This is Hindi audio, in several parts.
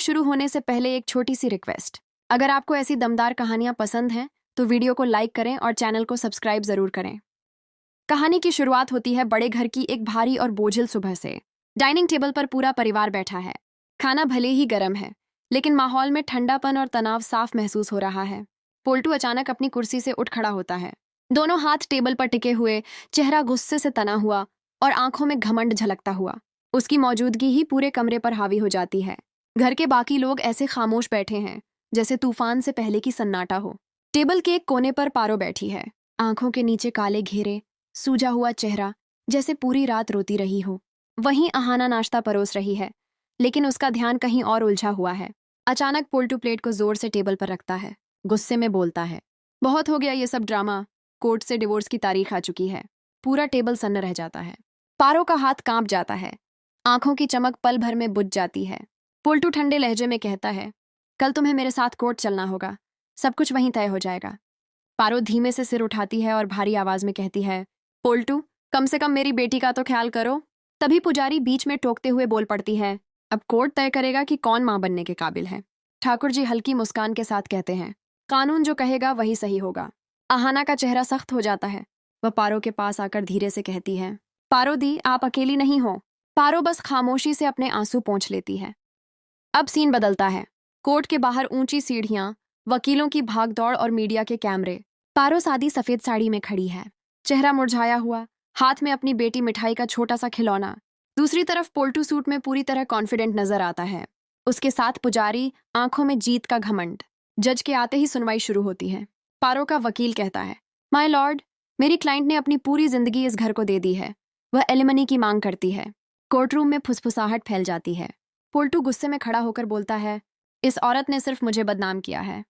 शुरू होने से पहले एक छोटी सी रिक्वेस्ट। अगर आपको ऐसी दमदार कहानियां पसंद हैं तो वीडियो को लाइक करें और चैनल को सब्सक्राइब जरूर करें। कहानी की शुरुआत होती है बड़े घर की एक भारी और बोझिल सुबह से। डाइनिंग टेबल पर पूरा परिवार बैठा है। खाना भले ही गर्म है, लेकिन माहौल में ठंडापन और तनाव साफ महसूस हो रहा है। पोल्टू अचानक अपनी कुर्सी से उठ खड़ा होता है। दोनों हाथ टेबल पर टिके हुए, चेहरा गुस्से से तना हुआ और आंखों में घमंड झलकता हुआ। उसकी मौजूदगी ही पूरे कमरे पर हावी हो जाती है। घर के बाकी लोग ऐसे खामोश बैठे हैं जैसे तूफान से पहले की सन्नाटा हो। टेबल के एक कोने पर पारो बैठी है, आंखों के नीचे काले घेरे, सूजा हुआ चेहरा, जैसे पूरी रात रोती रही हो। वहीं अहाना नाश्ता परोस रही है, लेकिन उसका ध्यान कहीं और उलझा हुआ है। अचानक पोल्टू प्लेट को जोर से टेबल पर रखता है, गुस्से में बोलता है, बहुत हो गया ये सब ड्रामा। कोर्ट से डिवोर्स की तारीख आ चुकी है। पूरा टेबल सन्न रह जाता है। पारो का हाथ कांप जाता है, आंखों की चमक पल भर में बुझ जाती है। पोल्टू ठंडे लहजे में कहता है, कल तुम्हें मेरे साथ कोर्ट चलना होगा, सब कुछ वहीं तय हो जाएगा। पारो धीमे से सिर उठाती है और भारी आवाज में कहती है, पोल्टू, कम से कम मेरी बेटी का तो ख्याल करो। तभी पुजारी बीच में टोकते हुए बोल पड़ती है, अब कोर्ट तय करेगा कि कौन मां बनने के काबिल है। ठाकुर जी हल्की मुस्कान के साथ कहते हैं, कानून जो कहेगा वही सही होगा। अहाना का चेहरा सख्त हो जाता है। वह पारो के पास आकर धीरे से कहती है, पारो दी, आप अकेली नहीं हो। पारो बस खामोशी से अपने आंसू पोंछ लेती है। अब सीन बदलता है। कोर्ट के बाहर ऊंची सीढ़ियां, वकीलों की भागदौड़ और मीडिया के कैमरे। पारो सादी सफेद साड़ी में खड़ी है, चेहरा मुरझाया हुआ, हाथ में अपनी बेटी मिठाई का छोटा सा खिलौना। दूसरी तरफ पोल्टू सूट में पूरी तरह कॉन्फिडेंट नजर आता है। उसके साथ पुजारी, आंखों में जीत का घमंड। जज के आते ही सुनवाई शुरू होती है। पारो का वकील कहता है, माय लॉर्ड, मेरी क्लाइंट ने अपनी पूरी जिंदगी इस घर को दे दी है। वह एलिमनी की मांग करती है। कोर्टरूम में फुसफुसाहट फैल जाती है। पोल्टू गुस्से में खड़ा होकर बोलता है, इस औरत ने सिर्फ मुझे बदनाम किया है।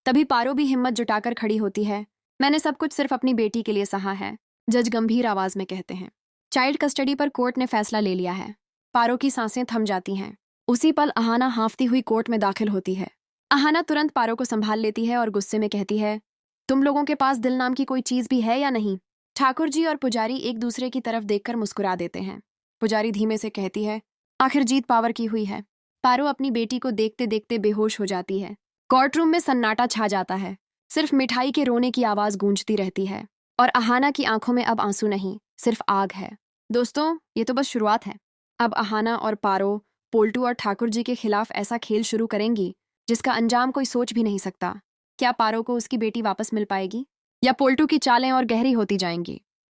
तभी पारो भी हिम्मत जुटाकर खड़ी होती है, मैंने सब कुछ सिर्फ अपनी बेटी के लिए सहा है। जज गंभीर आवाज में कहते हैं, चाइल्ड कस्टडी पर कोर्ट ने फैसला ले लिया है। पारो की सांसें थम जाती हैं। उसी पल अहाना हांफती हुई कोर्ट में दाखिल होती है। अहाना तुरंत पारो को संभाल लेती है और गुस्से में कहती है, तुम लोगों के पास दिल नाम की कोई चीज भी है या नहीं? ठाकुर जी और पुजारी एक दूसरे की तरफ देखकर मुस्कुरा देते हैं। पुजारी धीमे से कहती है, आखिर जीत पावर की हुई है। पारो अपनी बेटी को देखते देखते बेहोश हो जाती है। कोर्टरूम में सन्नाटा छा जाता है। सिर्फ मिठाई के रोने की आवाज गूंजती रहती है और अहाना की आंखों में अब आंसू नहीं, सिर्फ आग है। दोस्तों, ये तो बस शुरुआत है। अब अहाना और पारो पोल्टू और ठाकुर जी के खिलाफ ऐसा खेल शुरू करेंगी जिसका अंजाम कोई सोच भी नहीं सकता। क्या पारो को उसकी बेटी वापस मिल पाएगी, या पोल्टू की चालें और गहरी होती जाएंगी?